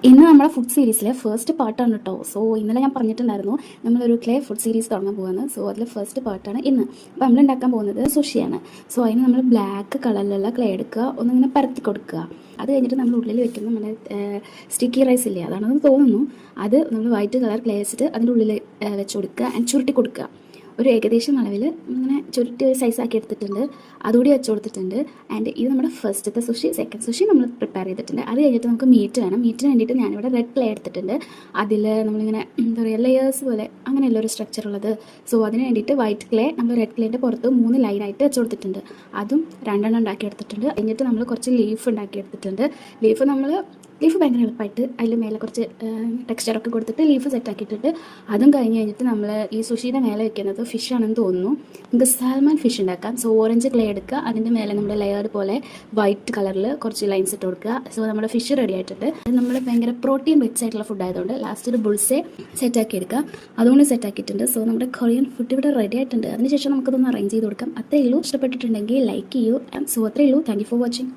ഇന്ന് നമ്മുടെ ഫുഡ് സീരീസിലെ ഫസ്റ്റ് പാർട്ടാണ് കേട്ടോ. സോ ഇന്നലെ ഞാൻ പറഞ്ഞിട്ടുണ്ടായിരുന്നു നമ്മളൊരു ക്ലേ ഫുഡ് സീരീസ് തുടങ്ങാൻ പോകുന്നത്. സോ അതിൽ ഫസ്റ്റ് പാർട്ടാണ് ഇന്ന്. അപ്പോൾ നമ്മൾ ഉണ്ടാക്കാൻ പോകുന്നത് സുഷിയാണ്. സോ അതിന് നമ്മൾ ബ്ലാക്ക് കളറിലുള്ള ക്ലേ എടുക്കുക, ഒന്നിങ്ങനെ പരത്തി കൊടുക്കുക. അത് കഴിഞ്ഞിട്ട് നമ്മൾ ഉള്ളിൽ വെക്കുന്ന നമ്മുടെ സ്റ്റിക്കി റൈസ് ഇല്ലേ, അതാണെന്ന് തോന്നുന്നു. അത് നമ്മൾ വൈറ്റ് കളർ ക്ലേ വെച്ചിട്ട് അതിൻ്റെ ഉള്ളിൽ വെച്ച് കൊടുക്കുക ആൻഡ് ചുരുട്ടി കൊടുക്കുക. ഒരു ഏകദേശം അളവിൽ ഇങ്ങനെ ചുരുട്ടി ഒരു സൈസാക്കി എടുത്തിട്ടുണ്ട്, അതുകൂടി വെച്ച് കൊടുത്തിട്ടുണ്ട്. ആൻഡ് ഇത് നമ്മുടെ ഫസ്റ്റത്തെ സുഷി. സെക്കൻഡ് സുഷി നമ്മൾ പ്രിപ്പയർ ചെയ്തിട്ടുണ്ട്. അത് കഴിഞ്ഞിട്ട് നമുക്ക് മീറ്റ് വേണം. മീറ്റിന് വേണ്ടിയിട്ട് ഞാനിവിടെ റെഡ് ക്ലേ എടുത്തിട്ടുണ്ട്. അതിൽ നമ്മളിങ്ങനെ എന്താ പറയുക, ലെയേഴ്സ് പോലെ അങ്ങനെയല്ല ഒരു സ്ട്രക്ചർ ഉള്ളത്. സോ അതിന് വേണ്ടിയിട്ട് വൈറ്റ് ക്ലേ നമ്മൾ റെഡ് ക്ലേൻ്റെ പുറത്ത് 3 ലൈനായിട്ട് വെച്ച് കൊടുത്തിട്ടുണ്ട്. അതും 2 എണ്ണം ഉണ്ടാക്കി എടുത്തിട്ടുണ്ട്. കഴിഞ്ഞിട്ട് നമ്മൾ കുറച്ച് ലീഫ് ഉണ്ടാക്കി എടുത്തിട്ടുണ്ട്. ലീഫ് ഭയങ്കര എളുപ്പമായിട്ട് അതിൽ മേലെ കുറച്ച് ടെക്സ്ചറൊക്കെ കൊടുത്തിട്ട് ലീഫ് സെറ്റാക്കിയിട്ടുണ്ട്. അതും കഴിഞ്ഞിട്ട് നമ്മൾ ഈ സുഷിയുടെ മേലെ വെക്കുന്നത് ഫിഷ് ആണെന്ന് തോന്നുന്നു. നമുക്ക് സാൽമൺ ഫിഷ് ഉണ്ടാക്കാം. സോ ഓറഞ്ച് ക്ലേ എടുക്കുക, അതിൻ്റെ മേലെ നമ്മുടെ ലെയർഡ് പോലെ വൈറ്റ് കളറിൽ കുറച്ച് ലൈൻസ് ഇട്ട് കൊടുക്കുക. സോ നമ്മുടെ ഫിഷ് റെഡി ആയിട്ടുണ്ട്. അത് നമ്മൾ ഭയങ്കര പ്രോട്ടീൻ റിച്ച് ആയിട്ടുള്ള ഫുഡ് ആയതുകൊണ്ട് ലാസ്റ്റ് ഒരു ബുൾസേ സെറ്റാക്കി എടുക്കുക. അതുകൊണ്ട് സെറ്റാക്കിയിട്ടുണ്ട്. സോ നമ്മുടെ കൊറിയൻ ഫുഡ് ഇവിടെ റെഡി ആയിട്ടുണ്ട്. അതിനുശേഷം നമുക്കതൊന്ന് അറേഞ്ച് ചെയ്ത് കൊടുക്കാം. അത്രയേ ഉള്ളൂ. ഇഷ്ടപ്പെട്ടിട്ടുണ്ടെങ്കിൽ ലൈക്ക് ചെയ്യൂ. സോ അത്രയേ ഉള്ളൂ. Thank you for watching.